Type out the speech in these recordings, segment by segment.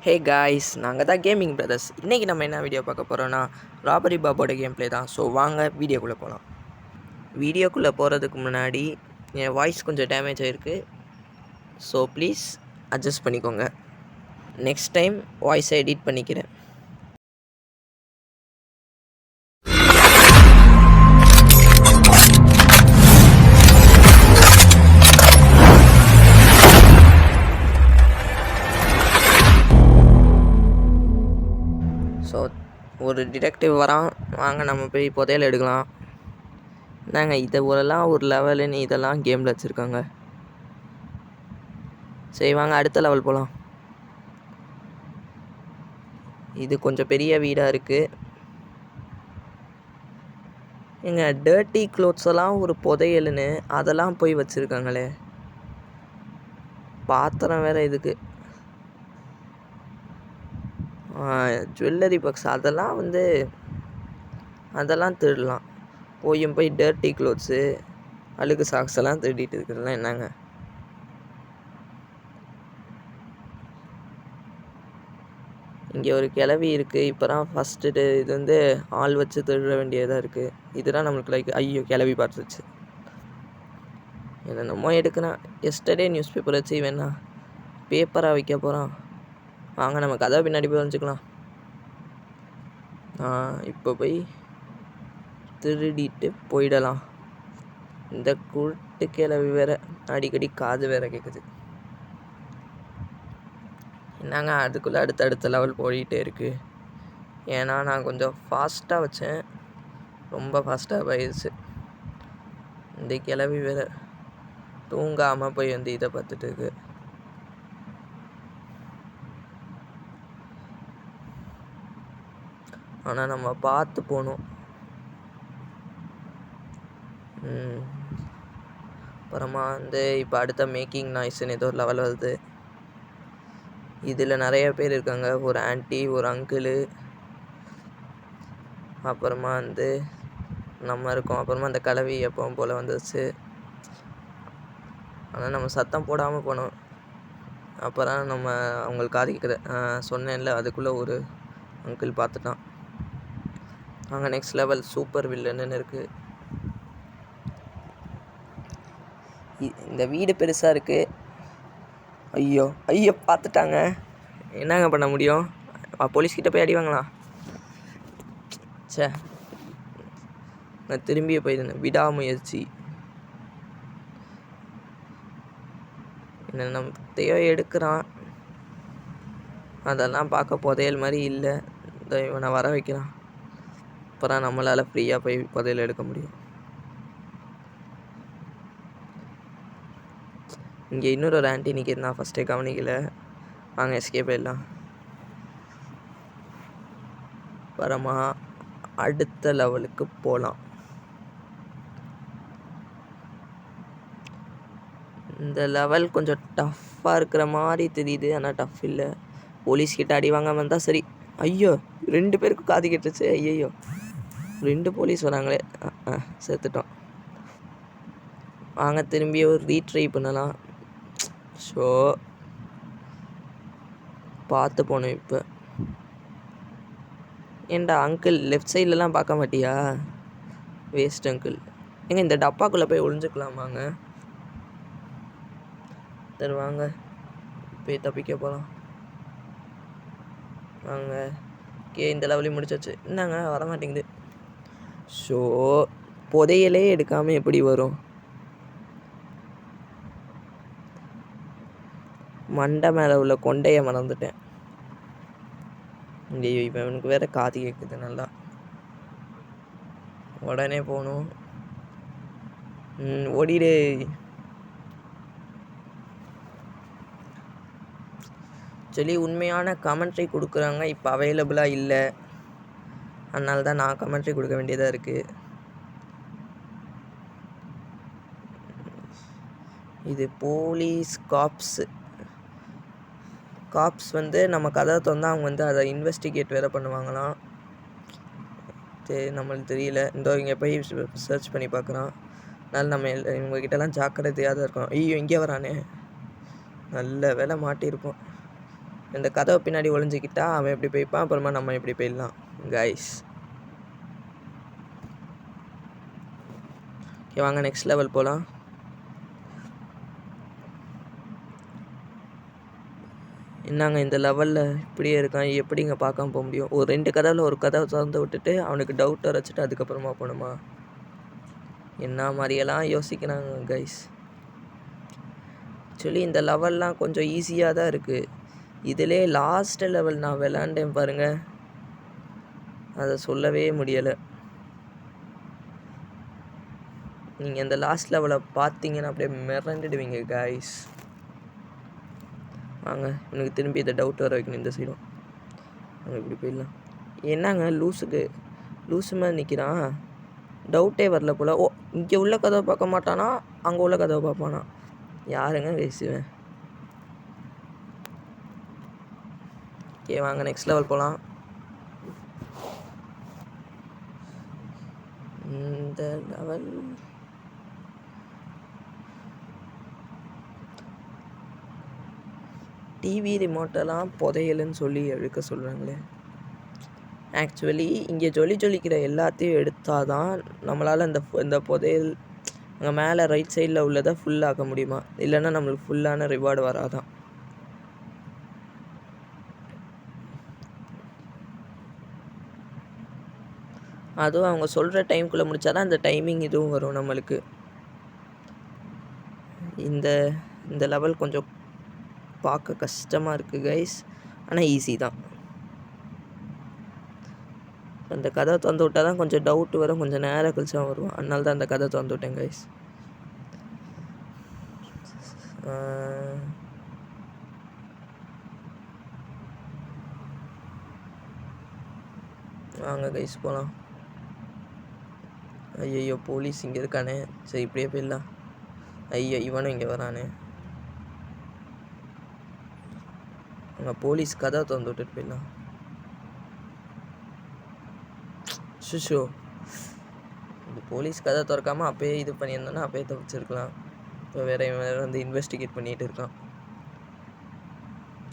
Hey guys, நாங்கள் தான் gaming brothers. இன்றைக்கி நம்ம என்ன வீடியோ பார்க்க போகிறோன்னா ராபரி பாபோட கேம் ப்ளே தான். ஸோ வாங்க வீடியோக்குள்ளே போகலாம். வீடியோக்குள்ளே போகிறதுக்கு முன்னாடி என் வாய்ஸ் கொஞ்சம் டேமேஜ் ஆகிருக்கு. ஸோ ப்ளீஸ் அட்ஜஸ்ட் பண்ணிக்கோங்க. நெக்ஸ்ட் டைம் வாய்ஸை எடிட் பண்ணிக்கிறேன். ஸோ ஒரு டிடெக்டிவ் வரான். வாங்க நம்ம போய் புதையல் எடுக்கலாம். என்னங்க இதெல்லாம் ஒரு லெவலுன்னு இதெல்லாம் கேமில் வச்சுருக்காங்க. சரி வாங்க அடுத்த லெவல் போகலாம். இது கொஞ்சம் பெரிய வீடாக இருக்குது. எங்க டர்ட்டி க்ளோத்ஸ் எல்லாம் ஒரு புதையல்னு அதெல்லாம் போய் வச்சுருக்காங்களே. பாத்திரம் வேறு இதுக்கு. ஜுவல்லரி பாக்ஸ் அதெல்லாம் திருடலாம். போய் டர்ட்டி க்ளோத்ஸு அழுக்கு சாக்ஸ் எல்லாம் திருடிட்டு இருக்கிறதுலாம் என்னங்க. இங்கே ஒரு கிளவி இருக்குது. இப்போ தான் ஃபஸ்ட்டு இது ஆள் வச்சு திருட வேண்டியதாக இருக்குது. இதுதான் நம்மளுக்கு லைக் ஐயோ கிளவி பார்த்துச்சு. என்னென்னமோ எடுக்கிறான். எஸ்டர்டே நியூஸ் பேப்பர் வச்சு வேணா பேப்பராக வைக்க போகிறான். வாங்க நம்ம கதை பின்னாடி போய் வந்துக்கலாம். இப்போ போய் திருடிட்டு போயிடலாம். இந்த குருட்டு கிளவி வேற அடிக்கடி காது வேற கேட்குது. என்னங்க அதுக்குள்ளே அடுத்த லெவல் போயிட்டே இருக்குது. ஏன்னா நான் கொஞ்சம் ஃபாஸ்ட்டாக வச்சேன். ரொம்ப ஃபாஸ்ட்டாக போயிடுச்சு. இந்த கிளவி வேற தூங்காமல் போய் இதை பார்த்துட்டு இருக்கு. ஆனால் நம்ம பார்த்து போகணும். அப்புறமா இப்போ அடுத்த மேக்கிங் நாய்ஸ்ன்னு ஏதோ ஒரு லெவல் வருது. இதில் நிறைய பேர் இருக்காங்க. ஒரு ஆன்ட்டி, ஒரு அங்கிளு, அப்புறமா நம்ம இருக்கோம். அப்புறமா அந்த கிளவி எப்பவும் போல் வந்துச்சு. ஆனால் நம்ம சத்தம் போடாமல் போனோம். அப்புறம் நம்ம அவங்களுக்கு காதிக்கிற சொன்னேன்ல, அதுக்குள்ளே ஒரு அங்கிள் பார்த்துட்டான். அங்கே நெக்ஸ்ட் லெவல் சூப்பர் வில்லன்னு இருக்குது. இந்த வீடு பெருசாக இருக்குது. ஐயோ பார்த்துட்டாங்க. என்னங்க பண்ண முடியும்? போலீஸ்கிட்ட போய் அடி வாங்கலாம். நான் திரும்பியே போயிருந்தேன். விடாமுயற்சி. என்ன நம்ம எடுக்கிறான். அதெல்லாம் பார்க்க புதையல் மாதிரி இல்லை. இவனை வர வைக்கிறான். அப்புறம் நம்மளால் ஃப்ரீயாக போய் புதையல் எடுக்க முடியும். இங்கே இன்னொரு ஆன்ட்டி நிற்கிது. நான் ஃபஸ்ட்டே கவனிக்கல. வாங்க எஸ்கேப் ஆயிடலாம். அப்புறமா அடுத்த லெவலுக்கு போகலாம். இந்த லெவல் கொஞ்சம் டஃப்பாக இருக்கிற மாதிரி தெரியுது. ஆனால் டஃப் இல்லை. போலீஸ்கிட்ட அடி வாங்காமல் இருந்தால் சரி. ஐயோ 2 பேருக்கு காது கேட்டுச்சு. ஐயோ 2 போலீஸ் வராங்களே. சேர்த்துட்டோம். வாங்க திரும்பி ஒரு ரீட்ரை பண்ணலாம். ஸோ பார்த்து போகணும். இப்போ ஏண்டா அங்கிள் லெஃப்ட் சைட்லலாம் பார்க்க மாட்டியா? Waste uncle. இந்த டப்பாக்குள்ளே போய் ஒளிஞ்சுக்கலாமாங்க? தருவாங்க. போய் தப்பிக்க போகலாம். வாங்க. இந்த லெவலையும் முடிச்சாச்சு. என்னங்க வரமாட்டேங்குது. ஸோ புதையலே எடுக்காமல் எப்படி வரும்? மண்டை மேலே உள்ள கொண்டையை மறந்துட்டேன். இவனுக்கு வேற காது கேட்குது நல்லா. உடனே போகணும். ஓடிடு. சொல்லி உண்மையான கமெண்ட்ரி கொடுக்குறாங்க. இப்போ அவைலபிளாக இல்லை. அதனால தான் நான் கமெண்ட்ரி கொடுக்க வேண்டியதாக இருக்குது. இது போலீஸ் காப்ஸ் நம்ம கதை தந்தால் அவங்க அதை இன்வெஸ்டிகேட் வேறு பண்ணுவாங்களாம். நம்மளுக்கு தெரியல. இங்கே போய் சர்ச் பண்ணி பார்க்குறான். அதனால் நம்ம இவங்ககிட்டலாம் ஜாக்கிரதையாக தான் இருக்கோம். ஐயோ இங்கே வரானே. நல்ல வேலை மாட்டியிருப்போம். இந்த கதவை பின்னாடி ஒளிஞ்சிக்கிட்டா அவன் எப்படி போய்ப்பான், அப்புறமா நம்ம எப்படி போயிடலாம் கைஸ். ஓகே வாங்க நெக்ஸ்ட் லெவல் போகலாம். என்னங்க இந்த லெவலில் இப்படியே இருக்கான், எப்படிங்க பார்க்காம போக முடியும்? ஒரு 2 கதவில் ஒரு கதவை திறந்து விட்டுட்டு அவனுக்கு டவுட் வர வச்சுட்டு அதுக்கப்புறமா போகணுமா? என்ன மாதிரியெல்லாம் யோசிக்கிறாங்க கைஸ். ஆக்சுவலி இந்த லெவல்லாம் கொஞ்சம் ஈஸியாக தான் இருக்குது. இதிலே லாஸ்ட் லெவல் நான் விளாண்டேன் பாருங்கள், அதை சொல்லவே முடியலை. நீங்கள் இந்த லாஸ்ட் லெவலை பார்த்தீங்கன்னா அப்படியே மிரண்டுடுவீங்க கைஸ். வாங்க எனக்கு திரும்பி இதை டவுட் வர வைக்கணும். இந்த சைடும் அங்கே இப்படி போயிடலாம். என்னங்க லூஸு மாதிரி நிற்கிறான், டவுட்டே வரல போல். ஓ இங்கே உள்ள கதவை பார்க்க மாட்டானா, அங்கே உள்ள கதவை பார்ப்பானா? யாருங்க பேசுவேன். ஓகே வாங்க நெக்ஸ்ட் லெவல் போகலாம். இந்த லெவல் டிவி ரிமோட்டெல்லாம் புதையலுன்னு சொல்லி எடுக்க சொல்கிறாங்களே. ஆக்சுவலி இங்கே ஜொலிக்கிற எல்லாத்தையும் எடுத்தால் தான் நம்மளால் இந்த புதையல் அங்கே மேலே ரைட் சைடில் உள்ளதை ஃபுல்லாக்க முடியுமா, இல்லைன்னா நம்மளுக்கு ஃபுல்லான ரிவார்டு வராதான். அதுவும் அவங்க சொல்கிற டைமுக்குள்ளே முடித்தா தான் இந்த டைமிங் இதுவும் வரும் நம்மளுக்கு. இந்த லெவல் கொஞ்சம் பார்க்க கஷ்டமாக இருக்குது கைஸ், ஆனால் ஈஸி தான். அந்த கதை திறந்து விட்டால் தான் கொஞ்சம் டவுட் வரும், கொஞ்சம் நேரம் கழிச்சு தான் வரும். அதனால தான் அந்த கதை திறந்து விட்டேன் கைஸ். வாங்க கைஸ் போகலாம். ஐயோ போலீஸ் இங்கே இருக்கானே, சரி இப்படியே போயிடலாம். ஐயோ இவனும் இங்கே வரானே. அங்கே போலீஸ் கதை திறந்து விட்டுட்டு போயிடலாம். ஷுஷோ இந்த போலீஸ் கதை திறக்காமல் அப்போயே இது பண்ணியிருந்தோன்னா அப்போயே தப்பிச்சிருக்கலாம். இப்போ வேறு வந்து இன்வெஸ்டிகேட் பண்ணிகிட்டு இருக்கான்.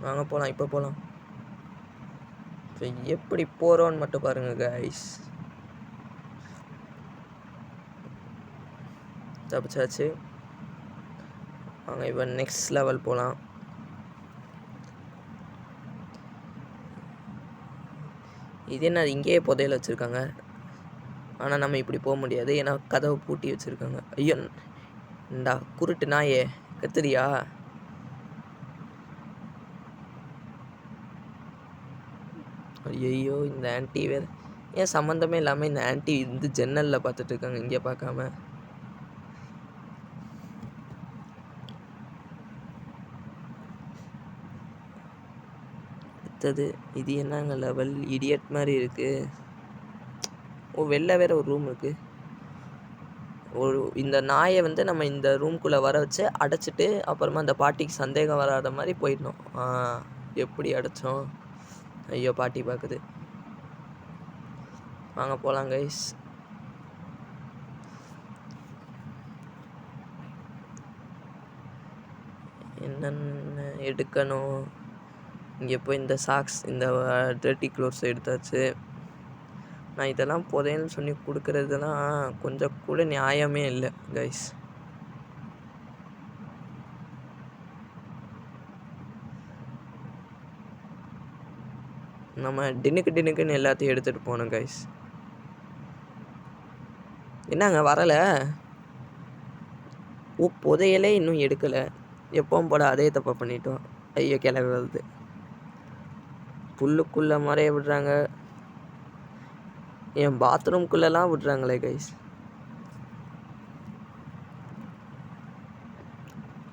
வாங்க போகலாம், இப்போ போகலாம். இப்போ எப்படி போகிறோன்னு மட்டும் பாருங்கள் கைஸ். தப்பிச்சாச்சு. வாங்க இப்போ நெக்ஸ்ட் லெவல் போகலாம். இது என்ன இங்கேயே புதையல் வச்சுருக்காங்க, ஆனால் நம்ம இப்படி போக முடியாது, ஏன்னா கதவை பூட்டி வச்சுருக்காங்க. ஐயோ இந்தா குருட்டு நாயே கத்துறியா? ஐயோ இந்த ஆன்ட்டி வேறு ஏன் சம்மந்தமே இல்லாமல் இந்த ஆன்ட்டி வந்து ஜன்னலில் பார்த்துட்டு இருக்காங்க, இங்கே பார்க்காம. அடுத்தது இது என்னங்க லெவல், இடியட் மாதிரி இருக்குது. ஓ வெளில வேறு ஒரு ரூம் இருக்குது. இந்த நாயை வந்து நம்ம இந்த ரூம்குள்ளே வர வச்சு அடைச்சிட்டு அப்புறமா அந்த பாட்டிக்கு சந்தேகம் வராத மாதிரி போயிடணும். எப்படி அடைச்சோம்? ஐயோ பாட்டி பார்க்குது. வாங்க போகலாம் கைஸ். என்னென்ன எடுக்கணும்? இங்கே போய் இந்த சாக்ஸ், இந்த டர்ட்டி க்ளோத்ஸ் எடுத்தாச்சு. நான் இதெல்லாம் புதையல்னு சொல்லி கொடுக்குறதுலாம் கொஞ்சம் கூட நியாயமே இல்லை கைஸ். நம்ம டின்னுக்குன்னு எல்லாத்தையும் எடுத்துகிட்டு போகணும் கைஸ். என்னங்க வரலை? ஓ புதையலே இன்னும் எடுக்கலை, எப்பவும் போட அதே தப்பை பண்ணிட்டோம். ஐயோ கிளம்பி வருது. புல்லுக்குள்ளே மறைய விடுறாங்க, என் பாத்ரூம்குள்ளெல்லாம் விட்றாங்களே கைஸ்.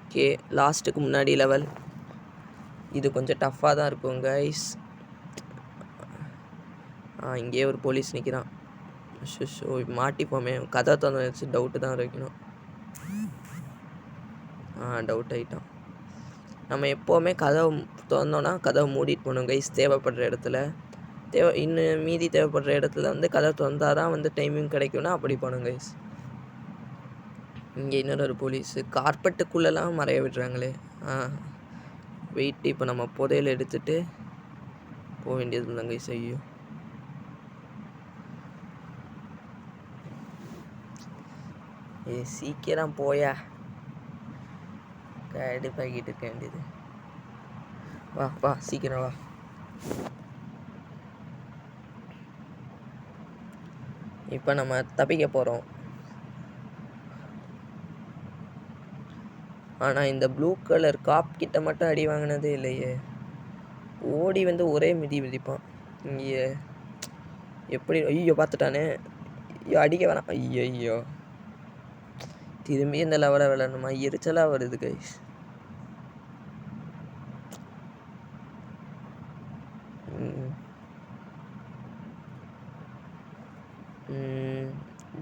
ஓகே லாஸ்ட்டுக்கு முன்னாடி லெவல் இது கொஞ்சம் டஃப்பாக தான் இருக்கும் கைஸ். இங்கேயே ஒரு போலீஸ் நிற்கிறான். ஷோ மாட்டிப்போமே, கதை திறந்து வச்சு டவுட்டு தான் வைக்கணும். டவுட் ஆகிட்டான். நம்ம எப்போவுமே கதவை திறந்தோன்னா கதவை மூடிட்டு போகணும் கைஸ். தேவைப்படுற இடத்துல இன்னும் மீதி தேவைப்படுற இடத்துல வந்து கதை திறந்தால் தான் வந்து டைமிங் கிடைக்கும்னா அப்படி போகணும் கைஸ். இங்கே இன்னொரு போலீஸு கார்பெட்டுக்குள்ளெல்லாம் மறைய விடுறாங்களே. வெயிட் இப்போ நம்ம புதையல் எடுத்துகிட்டு போக வேண்டியது தாங்க செய்யும். சீக்கிரம் போயா, கடுப்பாக்கிட்டு இருக்க வேண்டியது. வா வா சீக்கிரம் வா. இப்போ நம்ம தப்பிக்க போகிறோம். ஆனால் இந்த ப்ளூ கலர் காப் கிட்ட மட்டும் அடி வாங்கினதே இல்லையே. ஓடி வந்து ஒரே மிதிப்பான். இங்கே எப்படி? ஐயோ பார்த்துட்டானே. ஐயோ அடிக்க வேணாம். ஐயோ திரும்பி இந்த லெவலை விளையாடணுமா? எரிச்சலாக வருது கைஸ்.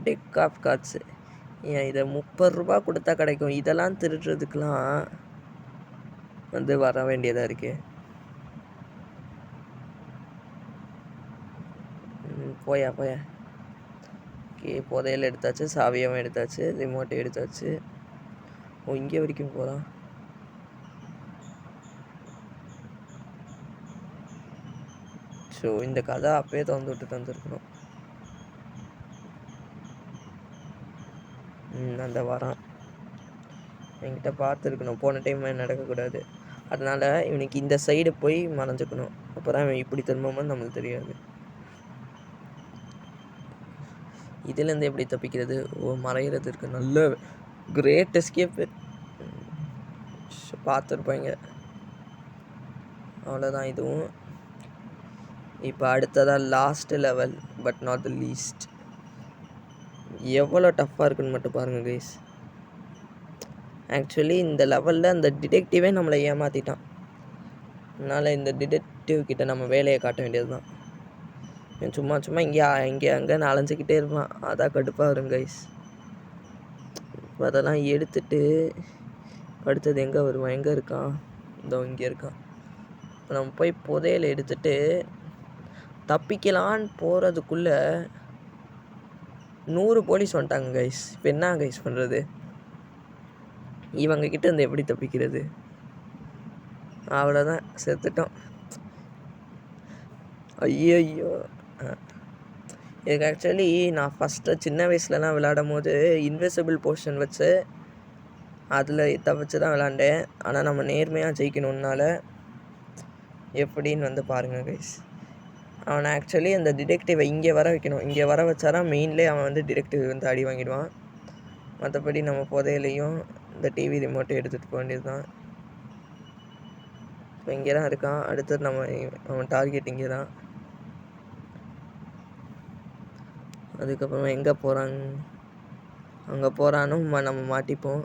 டெக் ஆஃப் கார்ட்ஸு ஏன் இதை 30 ரூபா கொடுத்தா கிடைக்கும். இதெல்லாம் திருடுறதுக்கெலாம் வந்து வர வேண்டியதாக இருக்கு. போயா போயா. ஓகே புதையல் எடுத்தாச்சு, சாவியாகவும் எடுத்தாச்சு, ரிமோட்டை எடுத்தாச்சு. ஓ இங்கே வரைக்கும் போகிறான். ஸோ இந்த கதை அப்பயே திறந்து விட்டு தந்துருக்கணும். அந்த வரான் என்கிட்ட பார்த்துருக்கணும். போன டைம் நடக்கக்கூடாது. அதனால் இவனுக்கு இந்த சைடு போய் மறைஞ்சிக்கணும். அப்போ தான் இவன் இப்படி திரும்பும்போது நம்மளுக்கு தெரியாது. இதுலேருந்து எப்படி தப்பிக்கிறது? ஓ மறைகிறது இருக்குது. நல்ல கிரேட் எஸ்கேப்பு. பார்த்துருப்பாங்க. அவ்வளோதான் இதுவும். இப்போ அடுத்ததாக last level, but not the least. எவ்வளோ டஃப்பாக இருக்குன்னு மட்டும் பாருங்கள் கைஸ். ஆக்சுவலி இந்த லெவலில் அந்த டிடெக்டிவே நம்மளை ஏமாற்றிட்டான். அதனால் இந்த டிடெக்டிவ் கிட்ட நம்ம வேலையை காட்ட வேண்டியது தான். சும்மா சும்மா இங்கே அங்கே அலைஞ்சிக்கிட்டே இருப்பான். அதான் கடுப்பாக வரும் கைஸ். இப்போ அதெல்லாம் எடுத்துட்டு அடுத்தது எங்கே வருவான்? எங்கே இருக்கான்? இதோ இங்கே இருக்கான். இப்போ நம்ம போய் புதையல் எடுத்துட்டு தப்பிக்கலான்னு போகிறதுக்குள்ளே 100 போலீஸ் வந்துட்டாங்க கைஸ். இப்போ என்ன கைஸ் பண்ணுறது? இவங்கக்கிட்ட இருந்து எப்படி தப்பிக்கிறது? அவ்வளோதான், செத்துட்டோம். ஐயோ இதுக்கு ஆக்சுவலி நான் ஃபஸ்ட்டு சின்ன வயசுலலாம் விளையாடும் போது இன்விசிபிள் போர்ஷன் வச்சு அதில் தப்பிச்சு தான் விளாண்டேன். ஆனால் நம்ம நேர்மையாக ஜெயிக்கணுன்னால எப்படின்னு வந்து பாருங்கள் கைஸ். அவனை ஆக்சுவலி அந்த டிடெக்டிவை இங்கே வர வைக்கணும். இங்கே வர வச்சாதான் மெயின்லேயே அவன் வந்து டிடெக்டிவ் வந்து அடி வாங்கிடுவான். மற்றபடி நம்ம புதையிலையும் இந்த டிவி ரிமோட்டை எடுத்துகிட்டு போக வேண்டியது தான். இப்போ இங்கே தான் இருக்கான். அடுத்தது அவன் டார்கெட் இங்கே தான். அதுக்கப்புறமா எங்கே போகிறான்? அங்கே போகிறானும் நம்ம மாட்டிப்போம்.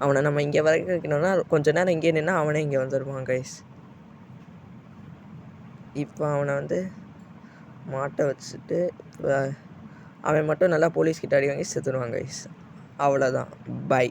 அவனை நம்ம இங்கே வரைக்கும் வைக்கணும்னா கொஞ்சம் நேரம் இங்கே நின்னா அவனே இங்கே வந்துடுவான் கைஸ். இப்போ அவனை வந்து மாட்டை வச்சுட்டு அவன் மட்டும் நல்லா போலீஸ்கிட்ட அடி வாங்கி செத்துடுவான் கைஸ். அவ்வளோதான், பை.